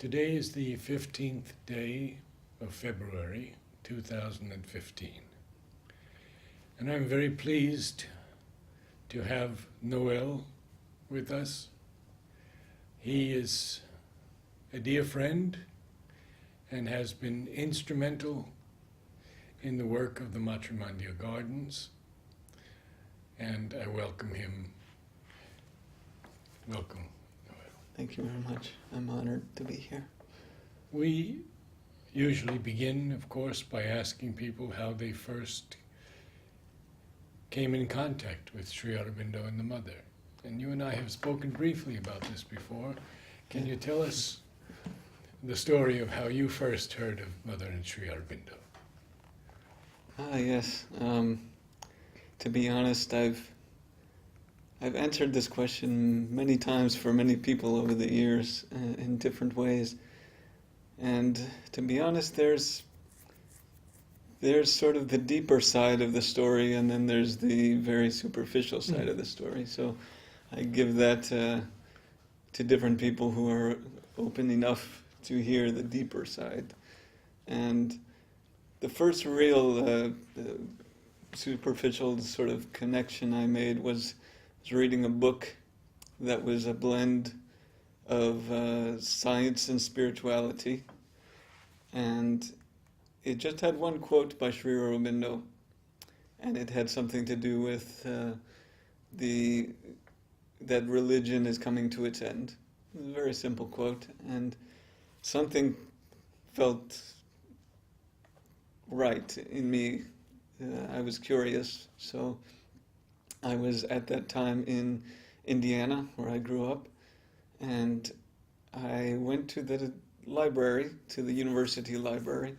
Today is the 15th day of February 2015, and I'm very pleased to have Noel with us. He is a dear friend and has been instrumental in the work of the Matrimonio Gardens, and I welcome him. Welcome, Noel. Thank you very much. I'm honored to be here. We usually begin, of course, by asking people how they first came in contact with Sri Aurobindo and the Mother. And you and I have spoken briefly about this before. Can you tell us the story of how you first heard of Mother and Sri Aurobindo? Yes. To be honest, I've answered this question many times for many people over the years in different ways. And to be honest, there's sort of the deeper side of the story, and then there's the very superficial side of the story. So I give that to different people who are open enough to hear the deeper side. And the first real superficial sort of connection I made was reading a book that was a blend of science and spirituality, and it just had one quote by Sri Aurobindo, and it had something to do with that religion is coming to its end. It was a very simple quote, and something felt right in me. I was curious, so I was at that time in Indiana, where I grew up, and I went to the library, to the university library,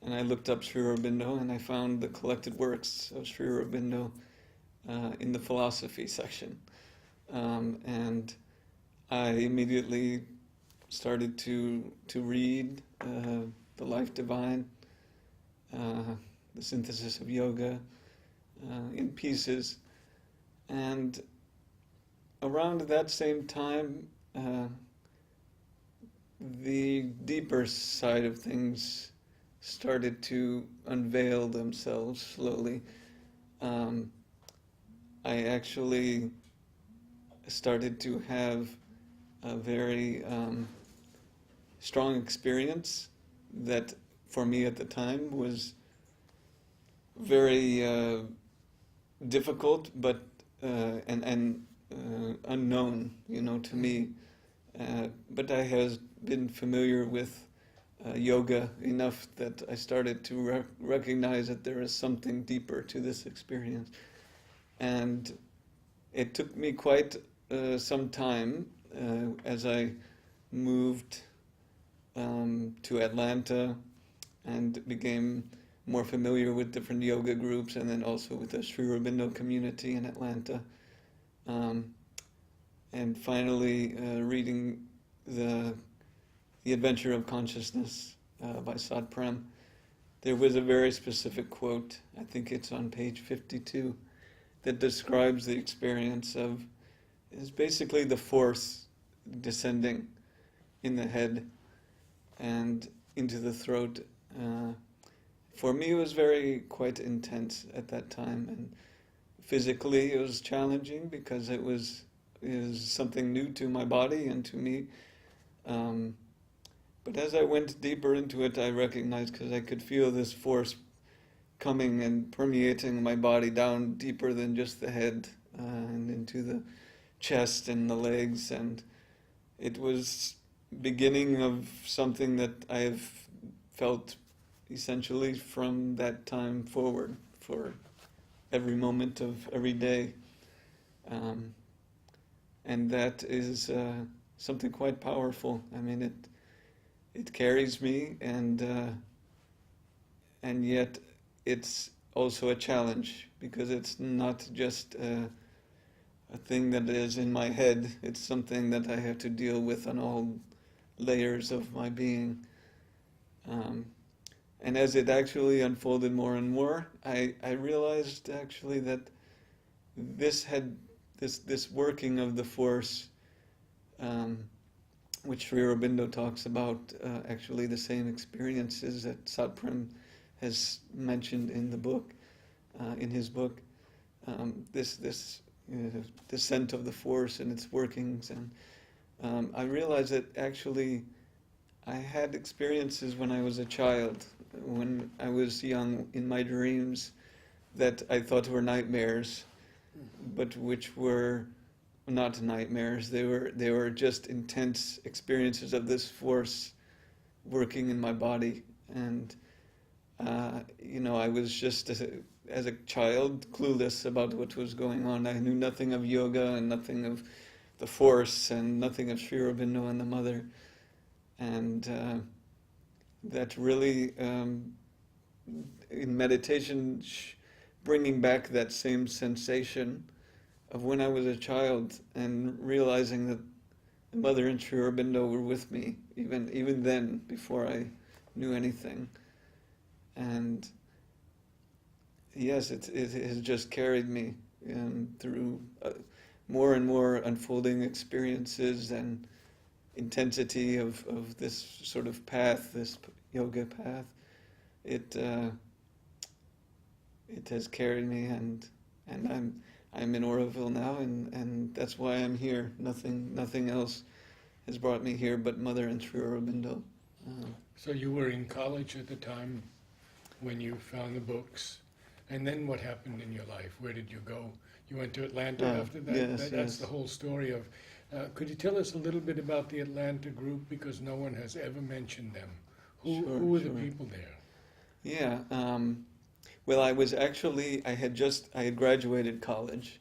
and I looked up Sri Aurobindo, and I found the collected works of Sri Aurobindo in the philosophy section. And I immediately started to read The Life Divine, The Synthesis of Yoga, in pieces. And around that same time, the deeper side of things started to unveil themselves slowly. I actually started to have a very strong experience that for me at the time was very difficult, but and unknown, to me. But I have been familiar with yoga enough that I started to recognize that there is something deeper to this experience. And it took me quite some time as I moved to Atlanta and became more familiar with different yoga groups, and then also with the Sri Aurobindo community in Atlanta. And finally, reading the Adventure of Consciousness by Sat Prem, there was a very specific quote, I think it's on page 52, that describes the experience of, is basically the force descending in the head and into the throat. For me, it was quite intense at that time, and physically it was challenging because it was something new to my body and to me. But as I went deeper into it, I recognized, because I could feel this force coming and permeating my body down deeper than just the head, and into the chest and the legs, and it was beginning of something that I have felt essentially from that time forward for every moment of every day. And that is something quite powerful. I mean, it carries me, and yet it's also a challenge, because it's not just a thing that is in my head. It's something that I have to deal with on all layers of my being. And as it actually unfolded more and more, I realized actually that this working of the force which Sri Aurobindo talks about, actually the same experiences that Satprem has mentioned in the book, in his book. This descent of the force and its workings, and I realized that actually I had experiences when I was a child, when I was young, in my dreams that I thought were nightmares, but which were not nightmares. They were just intense experiences of this force working in my body, and I was just as a child clueless about what was going on. I knew nothing of yoga and nothing of the force and nothing of Sri Aurobindo and the Mother, and that really in meditation bringing back that same sensation of when I was a child and realizing that the Mother and Sri Aurobindo were with me even then, before I knew anything. And yes, it has just carried me through more and more unfolding experiences and intensity of this sort of path, this yoga path. It has carried me, and I'm in Auroville now, and that's why I'm here. Nothing else has brought me here but Mother and Sri Aurobindo. So you were in college at the time when you found the books, and then what happened in your life? Where did you go? You went to Atlanta after that? Yes, That's the whole story of... could you tell us a little bit about the Atlanta group, because no one has ever mentioned them? Who were the people there? Yeah, well, I had graduated college,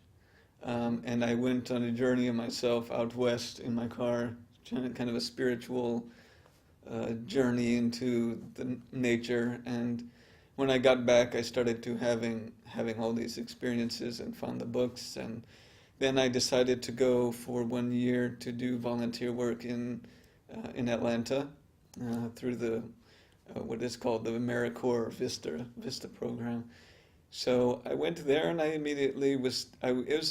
and I went on a journey of myself out west in my car, kind of a spiritual journey into the nature. And when I got back, I started to having all these experiences and found the books, and then I decided to go for 1 year to do volunteer work in Atlanta through the what is called the AmeriCorps Vista program. So I went there, and I immediately it was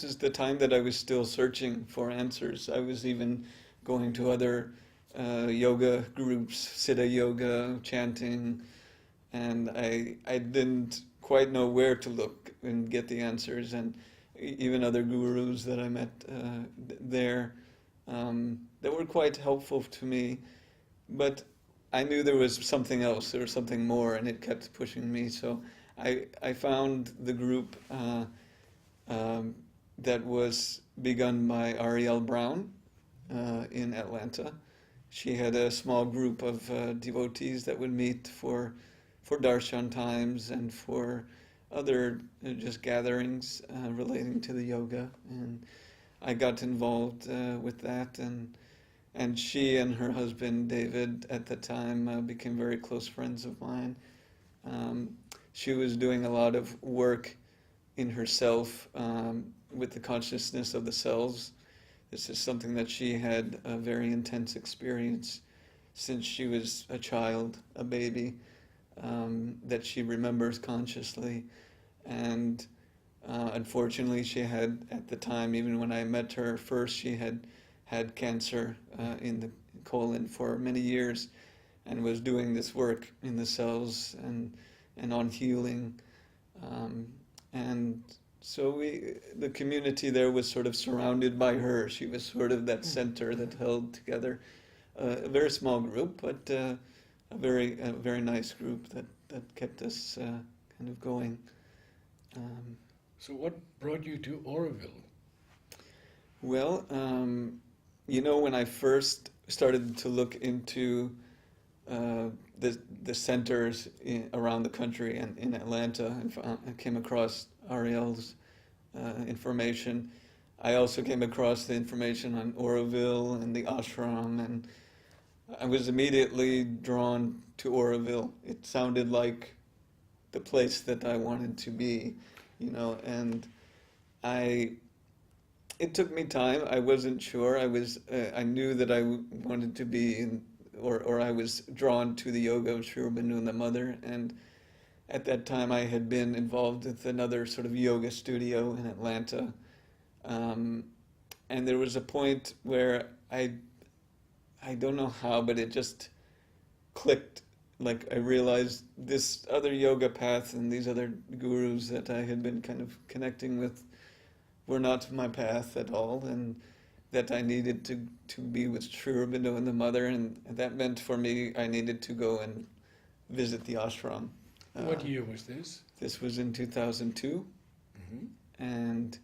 just the time that I was still searching for answers. I was even going to other yoga groups, Siddha yoga, chanting, and I didn't quite know where to look and get the answers. And even other gurus that I met there that were quite helpful to me, but I knew there was something else, there was something more, and it kept pushing me. So I found the group that was begun by Ariel Brown in Atlanta. She had a small group of devotees that would meet for darshan times and for other just gatherings relating to the yoga, and I got involved with that, and she and her husband David at the time became very close friends of mine. She was doing a lot of work in herself with the consciousness of the cells. This is something that she had a very intense experience since she was a child, a baby, that she remembers consciously. And unfortunately, she had, at the time, even when I met her first, she had cancer in the colon for many years, and was doing this work in the cells and on healing. And so the community there was sort of surrounded by her. She was sort of that center that held together a very small group, but a very nice group that kept us kind of going. So what brought you to Auroville? Well, when I first started to look into the centers around the country and in Atlanta, and I came across Ariel's information. I also came across the information on Auroville and the ashram, and I was immediately drawn to Auroville. It sounded like the place that I wanted to be, and it took me time. I wasn't sure. I knew that I wanted to be in, or I was drawn to the yoga of Sri Aurobindo and the Mother, and at that time I had been involved with another sort of yoga studio in Atlanta, and there was a point where I I don't know how, but it just clicked. Like I realized this other yoga path and these other gurus that I had been kind of connecting with were not my path at all, and that I needed to be with Sri Aurobindo and the mother, and that meant for me I needed to go and visit the ashram. What year was this? This was in 2002, Hmm. and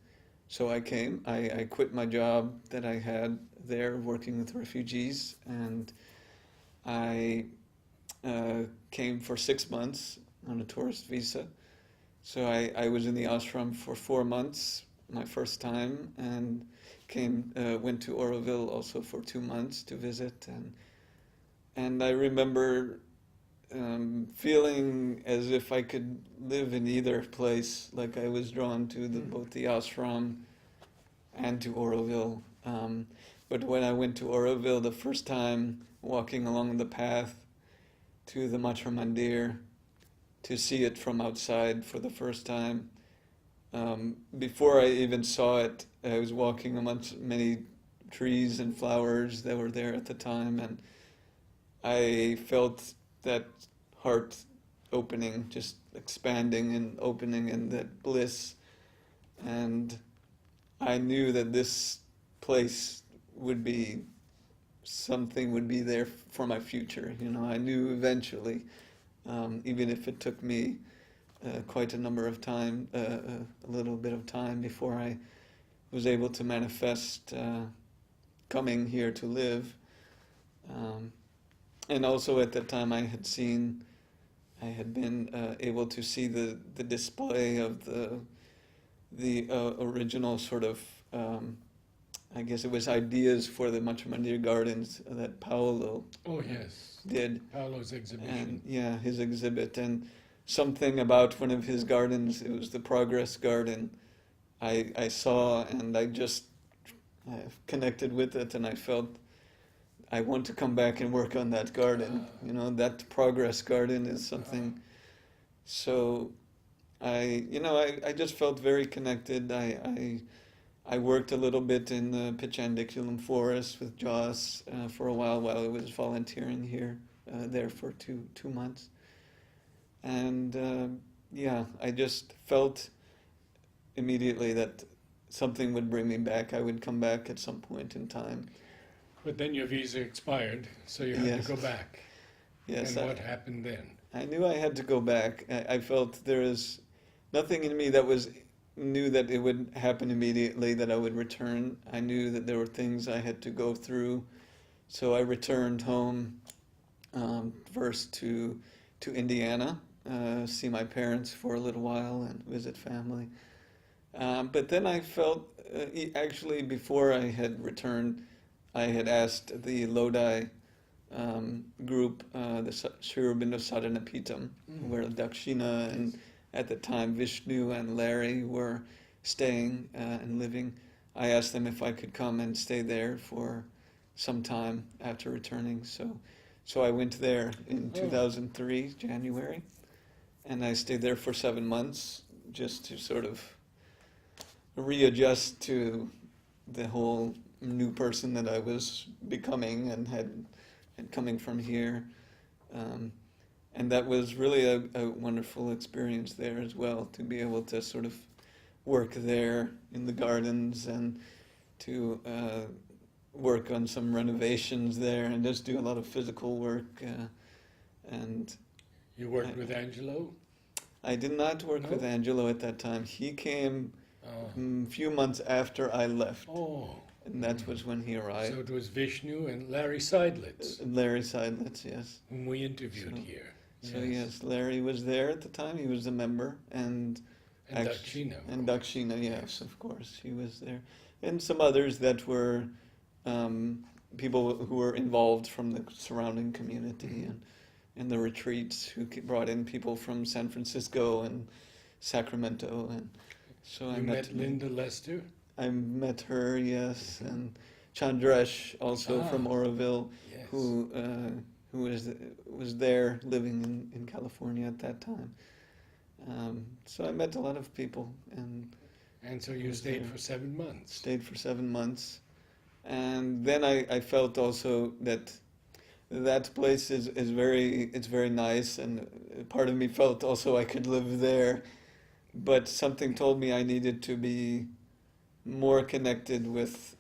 so I came. I quit my job that I had there working with refugees, and I came for 6 months on a tourist visa. So I was in the ashram for 4 months, my first time, and went to Auroville also for 2 months to visit, and I remember feeling as if I could live in either place. Like I was drawn to both the ashram and to Auroville. But when I went to Auroville the first time, walking along the path to the Matra Mandir, to see it from outside for the first time, before I even saw it, I was walking amongst many trees and flowers that were there at the time, and I felt that heart opening, just expanding and opening, and that bliss. And I knew that this place would be something would be there for my future. You know, I knew eventually, even if it took me quite a number of time, a little bit of time before I was able to manifest coming here to live. And also at that time I had been able to see the display of the original sort of, I guess it was ideas for the Matra Mandir Gardens that Paolo Oh, yes. did. Paolo's exhibition. And yeah, his exhibit, and something about one of his gardens, it was the Progress Garden, I saw, and I just connected with it, and I felt I want to come back and work on that garden. You know, that Progress Garden is something. So I just felt very connected. I worked a little bit in the Pichandiculum forest with Joss for a while I was volunteering there for two months. And yeah, I just felt immediately that something would bring me back. I would come back at some point in time. But then your visa expired, so you had Yes. to go back. Yes, And what happened then? I knew I had to go back. I felt there was nothing in me that knew that it would happen immediately, that I would return. I knew that there were things I had to go through. So I returned home first to Indiana, see my parents for a little while and visit family. But then I felt, actually before I had returned, I had asked the Lodi group, the Sri Aurobindo Sadhana Pitam, where Dakshina and at the time Vishnu and Larry were staying and living. I asked them if I could come and stay there for some time after returning. So I went there in 2003, January, and I stayed there for 7 months just to sort of readjust to the whole new person that I was becoming and had coming from here. And that was really a wonderful experience there as well, to be able to sort of work there in the gardens and to work on some renovations there and just do a lot of physical work. And You worked with Angelo? I did not work with No? Angelo at that time. He came Oh. a few months after I left, Oh. and that was when he arrived. So it was Vishnu and Larry Seidlitz, Larry Seidlitz, yes. whom we interviewed So- here. So yes, Larry was there at the time. He was a member, and And Dakshina. of and course. Dakshina, yes, of course, he was there, and some others that were people who were involved from the surrounding community and the retreats, who brought in people from San Francisco and Sacramento, and so I You met met Linda Lester? I met her, yes, and Chandresh also from Auroville, Yes. who was there living in California at that time. So I met a lot of people and And so you was stayed there. for 7 months. stayed for 7 months. And then I felt also that that place is it's very nice, and part of me felt also I could live there, but something told me I needed to be more connected with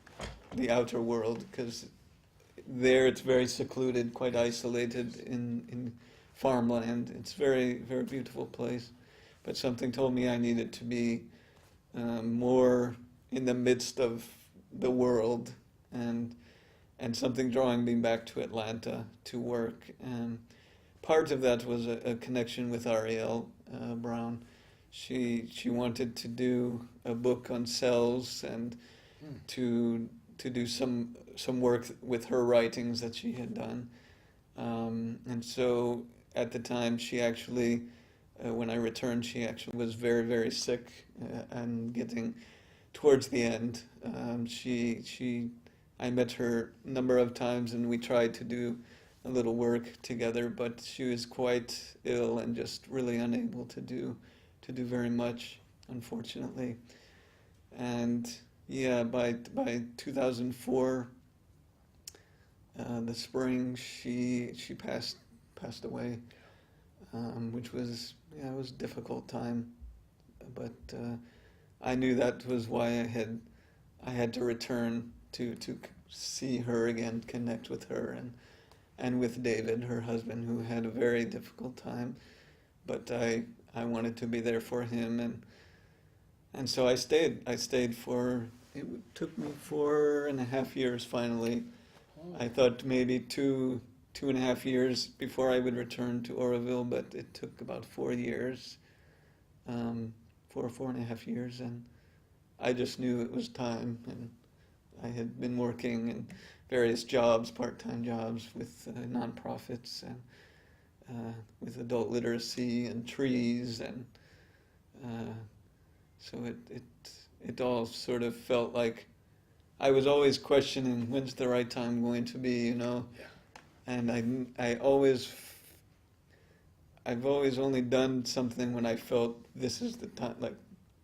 the outer world, because there it's very secluded, quite isolated in farmland. It's very beautiful place, but something told me I needed to be more in the midst of the world, and something drawing me back to Atlanta to work. And part of that was a connection with Ariel Brown. She wanted to do a book on cells, and to do some work with her writings that she had done. And so at the time, she actually, when I returned, she actually was very sick, and getting towards the end. I met her a number of times, and we tried to do a little work together, but she was quite ill and just really unable to do very much, unfortunately. And yeah, by 2004, the spring, she passed away, which was, yeah, it was a difficult time, but I knew that was why I had to return to see her again, connect with her, and with David, her husband, who had a very difficult time. But I wanted to be there for him, and so I stayed. I stayed for, it took me 4.5 years finally. I thought maybe 2.5 years before I would return to Auroville, but it took about 4 years, 4.5 years, and I just knew it was time. And I had been working in various jobs, part-time jobs with nonprofits, and with adult literacy and trees, and so it all sort of felt like I was always questioning when's the right time going to be, you know. Yeah. And I've always only done something when I felt this is the time, like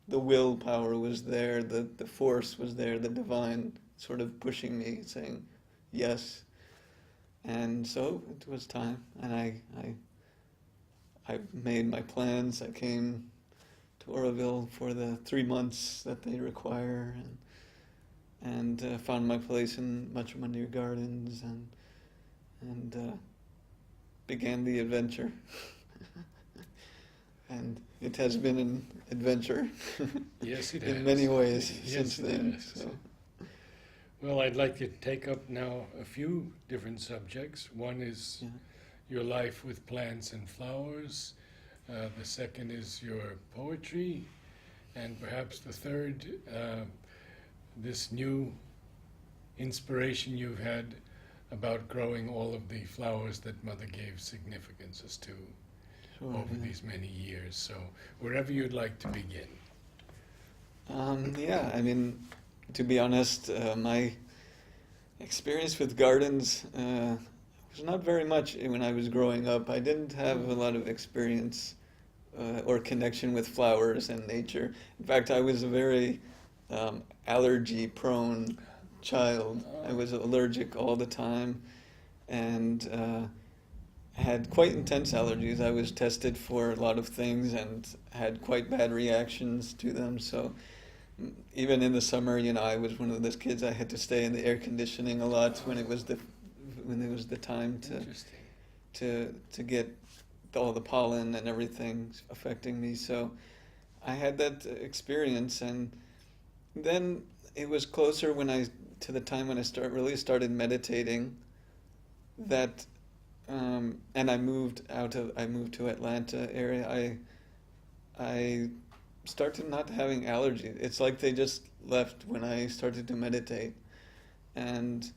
the willpower was there, the force was there, the divine sort of pushing me, saying yes. And so it was time, and I made my plans. I came to Auroville for the 3 months that they require, and found my place in Matrimony Gardens, and began the adventure. And it has been an adventure. Yes, it has. In many ways Yes, since it then. has. So. Well, I'd like to take up now a few different subjects. One is Yeah. your life with plants and flowers. The second is your poetry. And perhaps the third, this new inspiration you've had about growing all of the flowers that Mother gave significances to Sure, over yeah. these many years. So wherever you'd like to begin. Yeah, I mean, to be honest, my experience with gardens was not very much when I was growing up. I didn't have a lot of experience or connection with flowers and nature. In fact, I was a very allergy-prone child. I was allergic all the time, and had quite intense allergies. I was tested for a lot of things and had quite bad reactions to them. So even in the summer, you know, I was one of those kids. I had to stay in the air conditioning a lot when it was the time to get all the pollen and everything affecting me. So I had that experience, and then it was closer to the time when I really started meditating. That and I moved to Atlanta area. I started not having allergies. It's like they just left when I started to meditate, and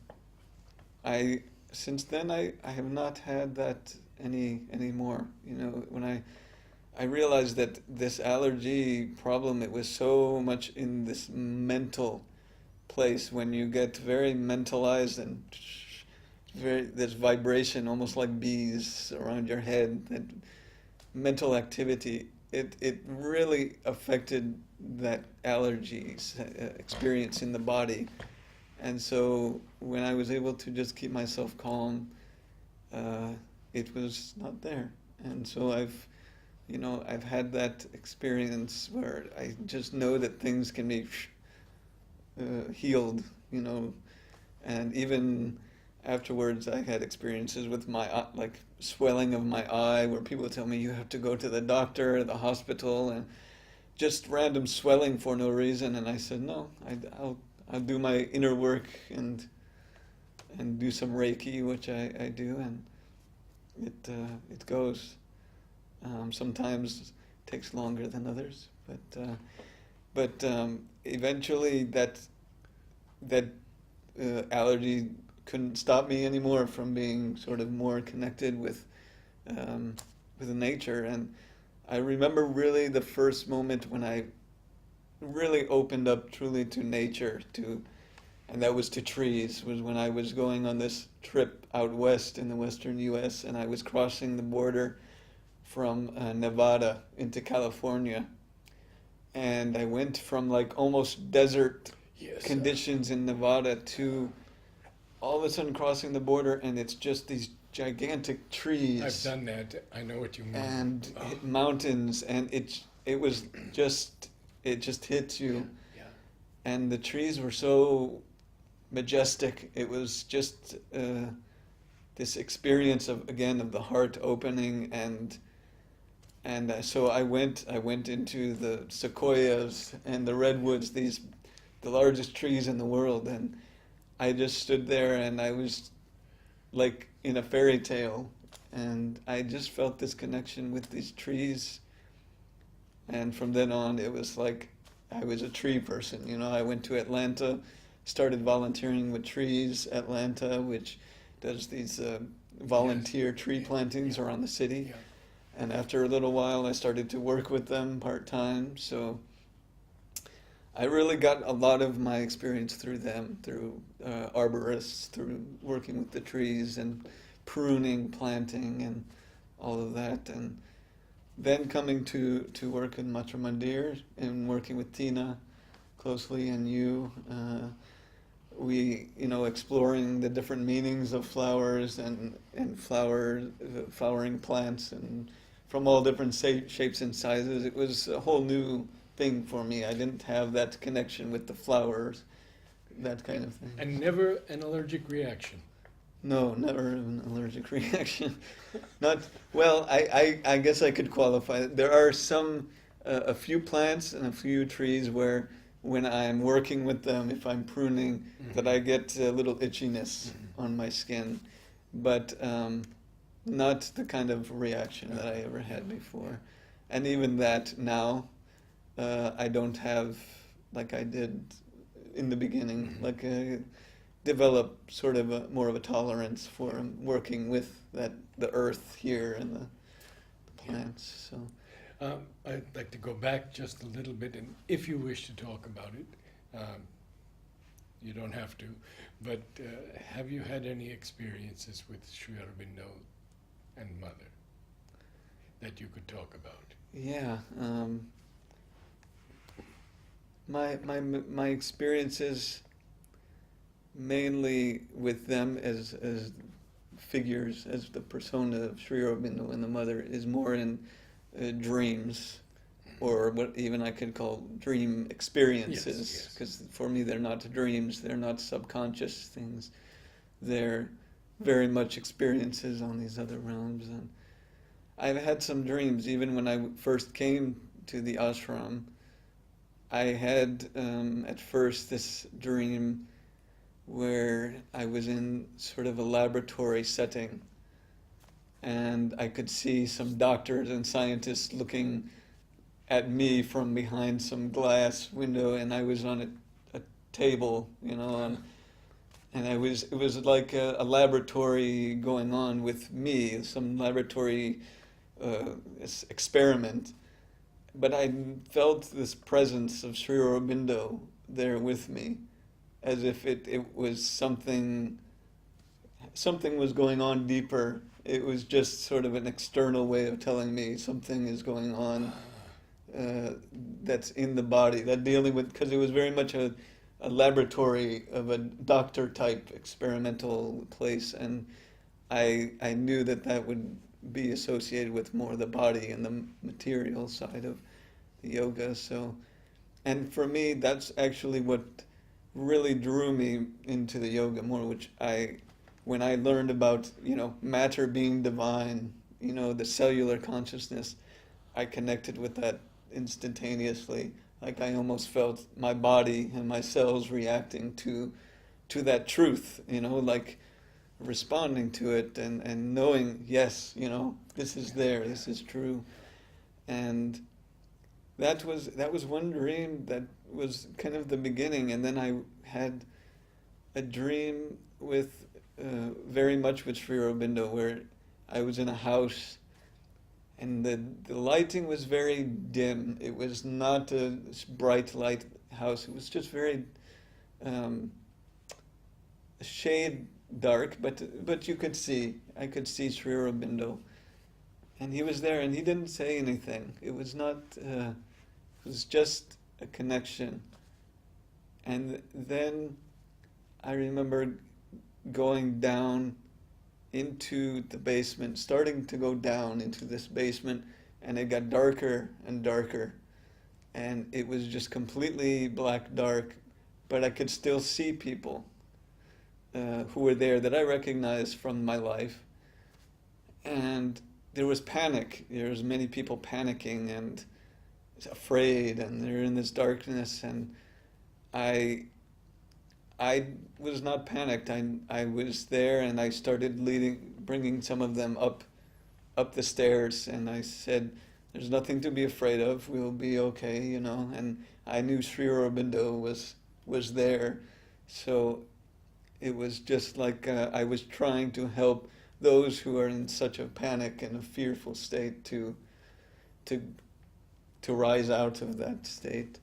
since then I have not had that anymore. You know, when I realized that this allergy problem, it was so much in this mental place. When you get very mentalized and this vibration, almost like bees around your head, that mental activity, it really affected that allergy experience in the body. And so when I was able to just keep myself calm, it was not there. And so I've had that experience where I just know that things can be healed, and even afterwards I had experiences with my like swelling of my eye where people tell me you have to go to the doctor or the hospital, and just random swelling for no reason. And I said, no, I'll do my inner work and do some Reiki, which I do, and it goes. Sometimes it takes longer than others, but eventually that allergy couldn't stop me anymore from being sort of more connected with nature. And I remember really the first moment when I really opened up truly to nature, and that was to trees, was when I was going on this trip out west in the western U.S., and I was crossing the border from Nevada into California. And I went from like almost desert conditions in Nevada to all of a sudden crossing the border, and it's just these gigantic trees. I've done that. I know what you mean. And mountains, and it was just, it just hits you. Yeah. And the trees were so majestic. It was just this experience of the heart opening, and so I went into the sequoias and the redwoods, the largest trees in the world, and I just stood there and I was like in a fairy tale, and I just felt this connection with these trees. And from then on, it was like I was a tree person. I went to Atlanta, started volunteering with Trees Atlanta, which does these volunteer tree plantings around the city. Yeah. And after a little while, I started to work with them part-time. So I really got a lot of my experience through them, through arborists, through working with the trees and pruning, planting, and all of that. And then coming to work in Matra Mandir and working with Tina closely, and you, we, exploring the different meanings of flowers and flowering plants, and from all different shapes and sizes. It was a whole new thing for me. I didn't have that connection with the flowers, that kind of thing. And never an allergic reaction. No, never an allergic reaction. Not well. I guess I could qualify. There are a few plants and a few trees where, when I'm working with them, if I'm pruning, that I get a little itchiness on my skin, but not the kind of reaction that I ever had before. And even that now, I don't have like I did in the beginning. Like develop sort of more of a tolerance for working with the earth here and the plants. So I'd like to go back just a little bit, and if you wish to talk about it, you don't have to, but have you had any experiences with Sri Aurobindo and Mother that you could talk about? Yeah. My experiences mainly with them as figures, as the persona of Sri Aurobindo and the Mother, is more in dreams, or what even I could call dream experiences, because for me they're not dreams, they're not subconscious things, they're very much experiences on these other realms. And I've had some dreams. Even when I first came to the ashram, I had at first this dream where I was in sort of a laboratory setting, and I could see some doctors and scientists looking at me from behind some glass window, and I was on a table, and it was like a laboratory going on with me, some laboratory experiment. But I felt this presence of Sri Aurobindo there with me, as if it was something was going on deeper. It was just sort of an external way of telling me something is going on that's in the body, that dealing with, because it was very much a a laboratory of a doctor type experimental place, and I knew that that would be associated with more the body and the material side of the yoga. So, and for me, that's actually what really drew me into the yoga more, which when I learned about, matter being divine, the cellular consciousness, I connected with that instantaneously. Like I almost felt my body and my cells reacting to that truth, like responding to it and knowing, yes, this is there, this is true. And that was one dream that was kind of the beginning, and then I had a dream with very much with Sri Aurobindo, where I was in a house and the lighting was very dim. It was not a bright light house. It was just very shade dark, but you could see. I could see Sri Aurobindo, and he was there, and he didn't say anything. It was not. It was just a connection. And then I remember going down into the basement, starting to go down into this basement, and it got darker and darker, and it was just completely black dark, but I could still see people who were there that I recognized from my life. And there was panic. There was many people panicking and afraid, and they're in this darkness, and I was not panicked. I was there, and I started bringing some of them up the stairs, and I said, "There's nothing to be afraid of. We'll be okay," And I knew Sri Aurobindo was there, so it was just like I was trying to help those who are in such a panic and a fearful state to rise out of that state.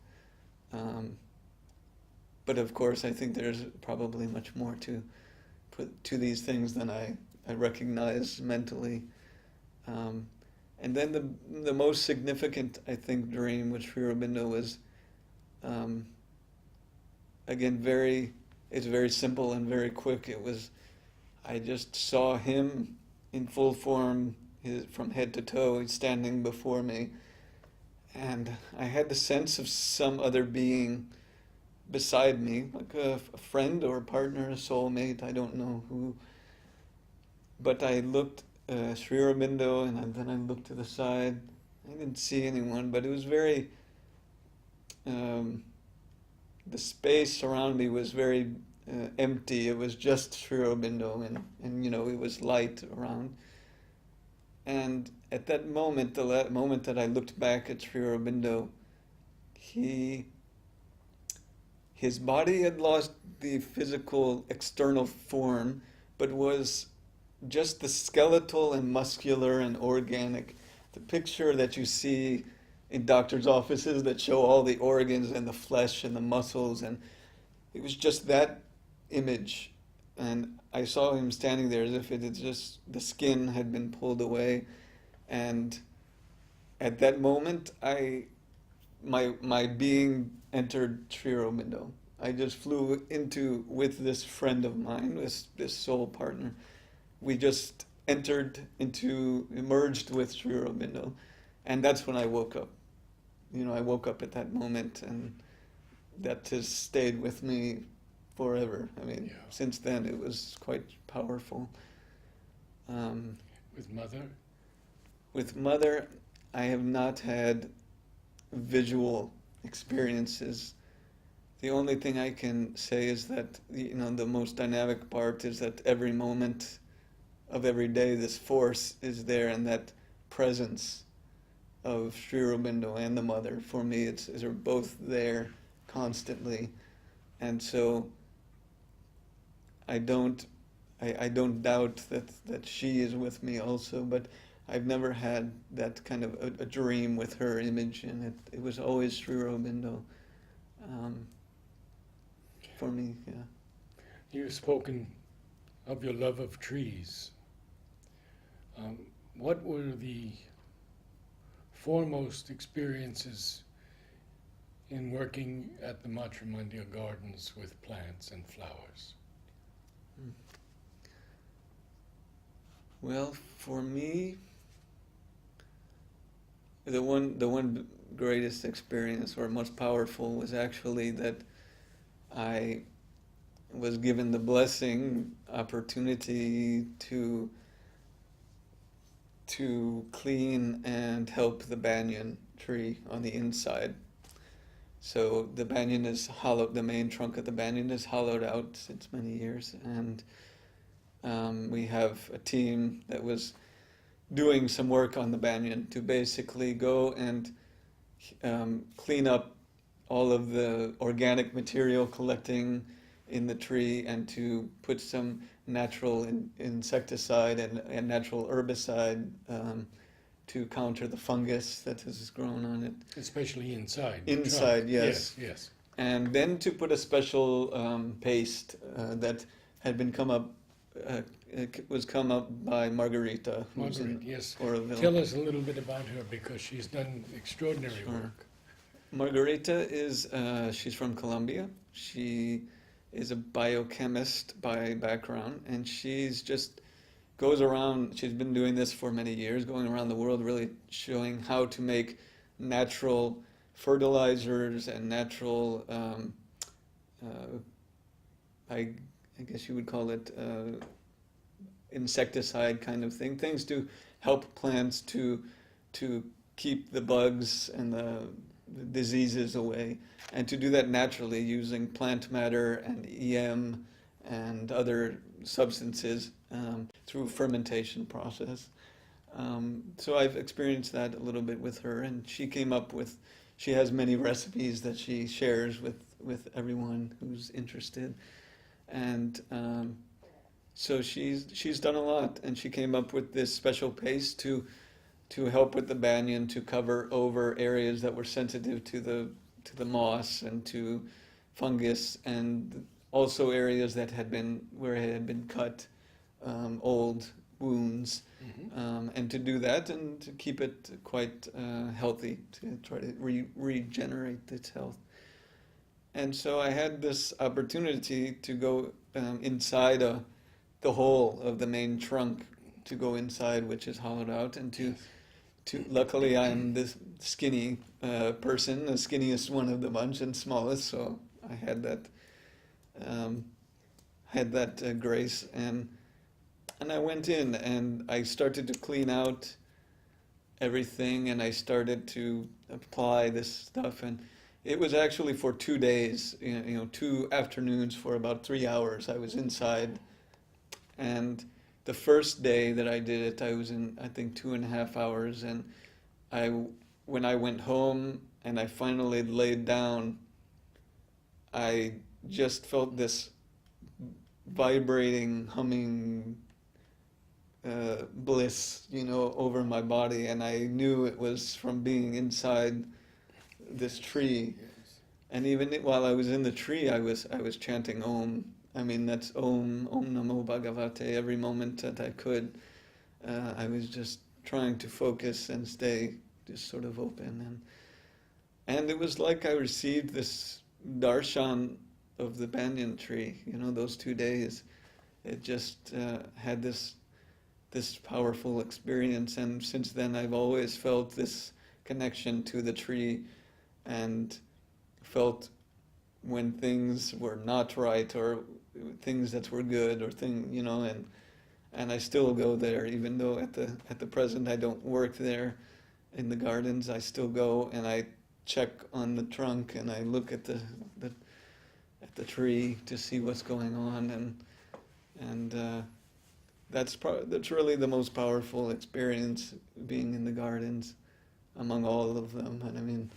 But of course, I think there's probably much more to put to these things than I recognize mentally. And then the most significant, I think, dream with Sri Aurobindo was, again, it's very simple and very quick. It was, I just saw him in full form, from head to toe, standing before me. And I had the sense of some other being beside me, like a friend or a partner, a soulmate, I don't know who. But I looked Sri Aurobindo, and then I looked to the side. I didn't see anyone, but it was very, the space around me was very empty. It was just Sri Aurobindo, and it was light around. And at that moment, the moment that I looked back at Sri Aurobindo, his body had lost the physical external form, but was just the skeletal and muscular and organic. The picture that you see in doctors' offices that show all the organs and the flesh and the muscles, and it was just that image. And I saw him standing there as if it had just, the skin had been pulled away. And at that moment, my being entered Sri Aurobindo. I just flew with this friend of mine, this soul partner. We just emerged with Sri Aurobindo. And that's when I woke up. I woke up at that moment, and that has stayed with me forever. I mean, Since then it was quite powerful. With Mother? With Mother, I have not had visual experiences. The only thing I can say is that, the most dynamic part is that every moment of every day, this force is there, and that presence of Sri Aurobindo and the Mother, for me, they're both there constantly. And so I don't doubt that she is with me also, but I've never had that kind of a dream with her image in it. It was always Sri Aurobindo for me, yeah. You've spoken of your love of trees. What were the foremost experiences in working at the Matrimondia Gardens with plants and flowers? Well, for me, the one greatest experience or most powerful was actually that I was given the blessing opportunity to clean and help the banyan tree on the inside. So the banyan is hollowed, the main trunk of the banyan is hollowed out since many years, and we have a team that was doing some work on the banyan to basically go and clean up all of the organic material collecting in the tree and to put some natural insecticide and natural herbicide to counter the fungus that has grown on it. Especially inside. the Inside, trunk. yes. Yes. And then to put a special paste that had been come up, was come up by Margarita, who's Marguerite, in yes. Auroville. Tell us a little bit about her because she's done extraordinary Sure. work. Margarita is, she's from Colombia. She is a biochemist by background, and she's just goes around, she's been doing this for many years, going around the world really showing how to make natural fertilizers and natural, I guess you would call it insecticide kind of thing, things to help plants to keep the bugs and the diseases away, and to do that naturally using plant matter and EM and other substances through fermentation process. So I've experienced that a little bit with her, and she came up with, she has many recipes that she shares with everyone who's interested, and so she's done a lot, and she came up with this special paste to help with the banyan, to cover over areas that were sensitive to the moss and to fungus, and also areas that had been where it had been cut, old wounds, and to do that and to keep it quite healthy, to try to regenerate its health. And so I had this opportunity to go inside the hole of the main trunk, to go inside, which is hollowed out, and to luckily I'm this skinny person, the skinniest one of the bunch and smallest, so I had that grace, and I went in and I started to clean out everything, and I started to apply this stuff, and it was actually for 2 days, 2 afternoons for about 3 hours I was inside. And the first day that I did it, I was in, I think, 2.5 hours, and when I went home and I finally laid down, I just felt this vibrating, humming bliss, over my body, and I knew it was from being inside this tree. And even while I was in the tree, I was chanting Om. I mean, that's Om Namo Bhagavate every moment that I could. I was just trying to focus and stay just sort of open, and it was like I received this darshan of the banyan tree. Those 2 days, it just had this powerful experience, and since then I've always felt this connection to the tree, and felt when things were not right or things that were good or and I still go there, even though at the present I don't work there in the gardens. I still go and I check on the trunk and I look at the tree to see what's going on, and that's really the most powerful experience, being in the gardens among all of them. And I mean,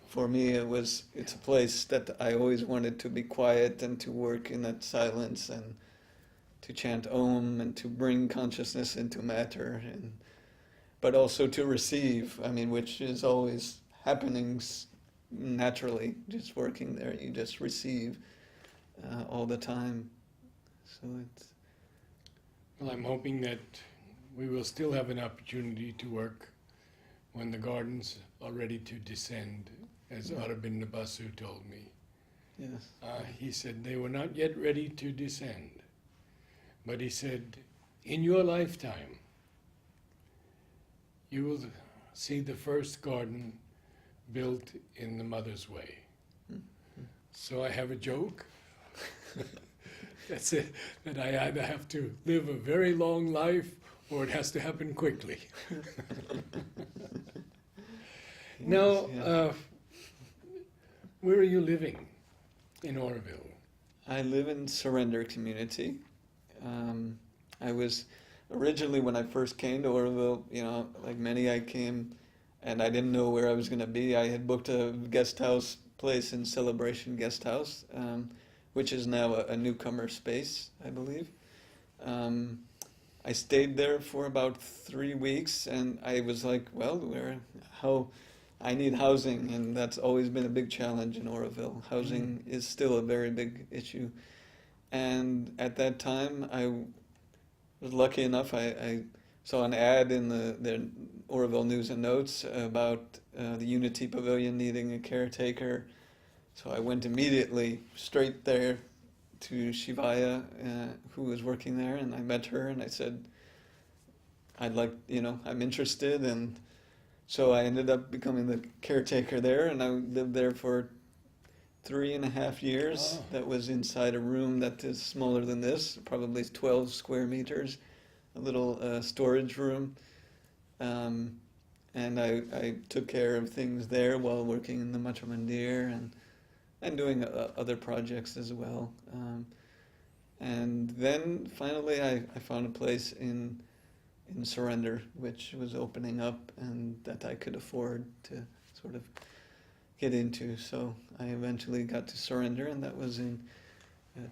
for me, it's a place that I always wanted to be quiet and to work in that silence and to chant Om and to bring consciousness into matter, but also to receive, which is always happening naturally, just working there. You just receive all the time. So it's... Well, I'm hoping that we will still have an opportunity to work when the gardens are ready to descend as Auroville Basu told me. Yes. He said they were not yet ready to descend. But he said, in your lifetime, you will see the first garden built in the mother's way. Mm-hmm. So I have a joke. That's it, that I either have to live a very long life or it has to happen quickly. Now, Yeah. where are you living in Auroville? I live in Surrender community. I was originally, when I first came to Auroville, like many, I came and I didn't know where I was going to be. I had booked a guest house place in Celebration Guest House, which is now a newcomer space, I believe. I stayed there for about 3 weeks, and I was like, well, I need housing, and that's always been a big challenge in Auroville. Housing is still a very big issue. And at that time, I was lucky enough, I saw an ad in the Auroville News and Notes about the Unity Pavilion needing a caretaker. So I went immediately straight there to Shivaya, who was working there, and I met her, and I said, I'm interested, and so I ended up becoming the caretaker there, and I lived there for 3.5 years. Oh. That was inside a room that is smaller than this, probably 12 square meters, a little storage room. And I took care of things there while working in the Matra Mandir and doing other projects as well. And then finally I found a place in Surrender, which was opening up and that I could afford to sort of get into. So I eventually got to Surrender, and that was in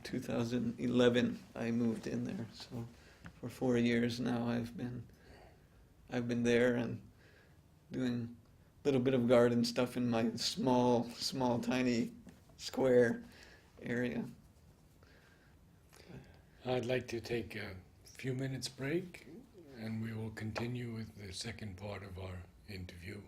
2011. I moved in there. So for 4 years now, I've been there and doing a little bit of garden stuff in my small, tiny square area. I'd like to take a few minutes break, and we will continue with the second part of our interview.